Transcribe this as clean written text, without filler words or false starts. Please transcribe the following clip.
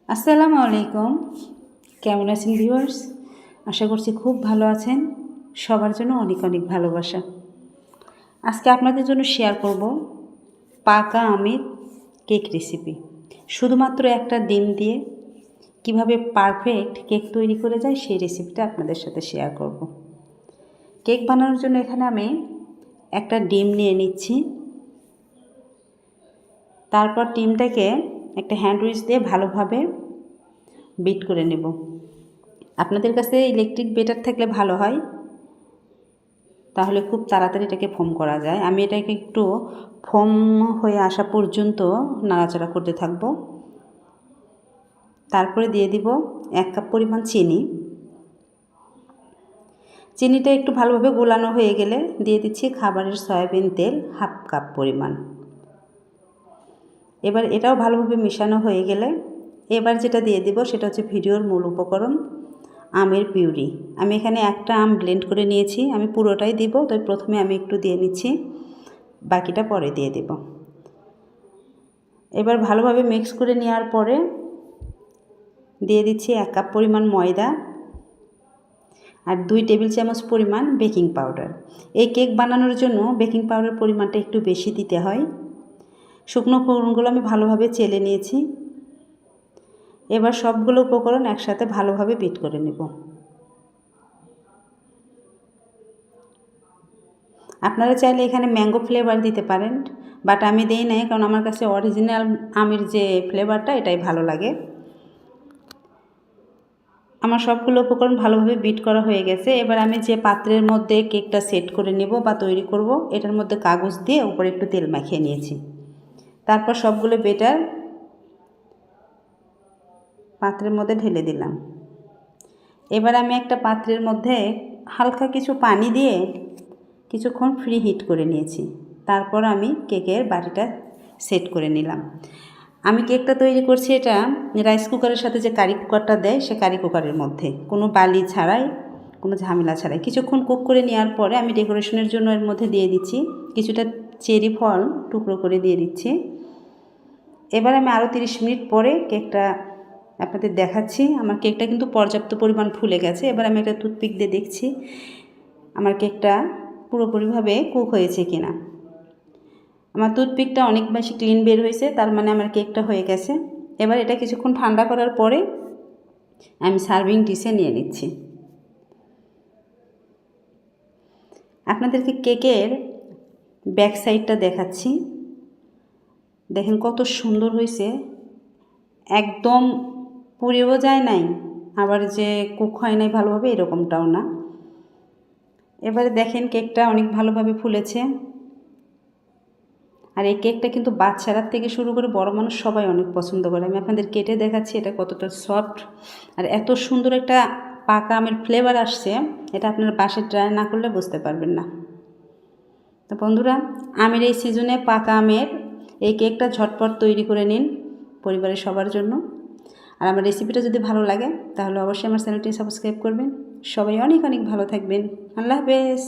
আসসালামু আলাইকুম। কেমন আছেন ভিউয়ার্স? আশা করছি খুব ভালো আছেন। সবার জন্য অনেক অনেক ভালোবাসা। আজকে আপনাদের জন্য শেয়ার করব পাকা আমের কেক রেসিপি। শুধুমাত্র একটা ডিম দিয়ে কিভাবে পারফেক্ট কেক তৈরি করে যায় সেই রেসিপিটা আপনাদের সাথে শেয়ার করব। কেক বানানোর জন্য এখানে আমি একটা ডিম নিয়ে নিচ্ছি। তারপর ডিমটাকে একটা হ্যান্ড উইচ দিয়ে ভালোভাবে বিট করে নেব। আপনাদের কাছে ইলেকট্রিক বেটার থাকলে ভালো হয়, তাহলে খুব তাড়াতাড়ি এটাকে ফোম করা যায়। আমি এটাকে একটু ফোম হয়ে আসা পর্যন্ত নাড়াচাড়া করতে থাকব। তারপরে দিয়ে দিব 1 কাপ পরিমাণ চিনি। চিনিটা একটু ভালোভাবে গোলানো হয়ে গেলে দিয়ে দিচ্ছি খাবারের সয়াবিন তেল 1/2 কাপ পরিমাণ। এবার এটাও ভালোভাবে মেশানো হয়ে গেলে এবার যেটা দিয়ে দিব সেটা হচ্ছে ভিডিওর মূল উপকরণ, আমের পিউরি। আমি এখানে একটা আম ব্লেন্ড করে নিয়েছি। আমি পুরোটাই দিব, তাই প্রথমে আমি একটু দিয়ে নিচ্ছি, বাকিটা পরে দিয়ে দেব। এবার ভালোভাবে মিক্স করে নেওয়ার পরে দিয়ে দিচ্ছি 1 কাপ পরিমাণ ময়দা আর 2 টেবিল চামচ পরিমাণ বেকিং পাউডার। এই কেক বানানোর জন্য বেকিং পাউডার পরিমাণটা একটু বেশি দিতে হয়। শুকনো উপকরণগুলো আমি ভালোভাবে চেলে নিয়েছি। এবার সবগুলো উপকরণ একসাথে ভালোভাবে বিট করে নেব। আপনারা চাইলে এখানে ম্যাঙ্গো ফ্লেভার দিতে পারেন, বাট আমি দেই নাই, কারণ আমার কাছে অরিজিনাল আমের যে ফ্লেভারটা এটাই ভালো লাগে। আমার সবগুলো উপকরণ ভালোভাবে বিট করা হয়ে গেছে। এবার আমি যে পাত্রের মধ্যে কেকটা সেট করে নেব বা তৈরি করব, এটার মধ্যে কাগজ দিয়ে উপরে একটু তেল মাখিয়ে নিয়েছি। তারপর সবগুলো বেটার পাত্রের মধ্যে ঢেলে দিলাম। এবার আমি একটা পাত্রের মধ্যে হালকা কিছু পানি দিয়ে কিছুক্ষণ ফ্রি হিট করে নিয়েছি। তারপর আমি কেকের বাটিটা সেট করে নিলাম। আমি কেকটা তৈরি করছি এটা রাইস কুকারের সাথে যে কারি কুকারটা দেয় সে কারি কুকারের মধ্যে, কোনো বালি ছাড়াই, কোনো ঝামেলা ছাড়াই। কিছুক্ষণ কুক করে নেওয়ার পরে আমি ডেকোরেশনের জন্য এর মধ্যে দিয়ে দিচ্ছি কিছুটা চেরি ফল টুকরো করে দিয়ে দিচ্ছি। এবার আমি আরও 30 মিনিট পরে কেকটা আপনাদের দেখাচ্ছি। আমার কেকটা কিন্তু পর্যাপ্ত পরিমাণ ফুলে গেছে। এবার আমি একটা টুথপিক দিয়ে দেখছি আমার কেকটা পুরোপুরিভাবে কুক হয়েছে কিনা। আমার টুথপিকটা অনেক বেশি ক্লিন বের হয়েছে, তার মানে আমার কেকটা হয়ে গেছে। এবার এটা কিছুক্ষণ ঠান্ডা করার পরে আমি সার্ভিং ডিশে নিয়ে নিচ্ছি। আপনাদেরকে কেকের ব্যাক সাইডটা দেখাচ্ছি। দেখেন কত সুন্দর হয়েছে, একদম পুড়েও যায় নাই, আবার যে কুক হয় নাই ভালোভাবে এরকমটাও না। এবারে দেখেন কেকটা অনেক ভালোভাবে ফুলেছে। আর এই কেকটা কিন্তু বাচ্চারা থেকে শুরু করে বড় মানুষ সবাই অনেক পছন্দ করে। আমি আপনাদের কেটে দেখাচ্ছি এটা কতটা সফট আর এত সুন্দর একটা পাকা আমের ফ্লেভার আসছে, এটা আপনারা বাসায় ট্রাই না করলে বুঝতে পারবেন না। তো বন্ধুরা, আমের এই সিজনে পাকা আমের এই কেকটা ঝটপট তৈরি করে নিন পরিবারের সবার জন্য। আর আমার রেসিপিটা যদি ভালো লাগে তাহলে অবশ্যই আমার চ্যানেলটি সাবস্ক্রাইব করবেন। সবাই অনেক অনেক ভালো থাকবেন। আল্লাহ হাফেজ।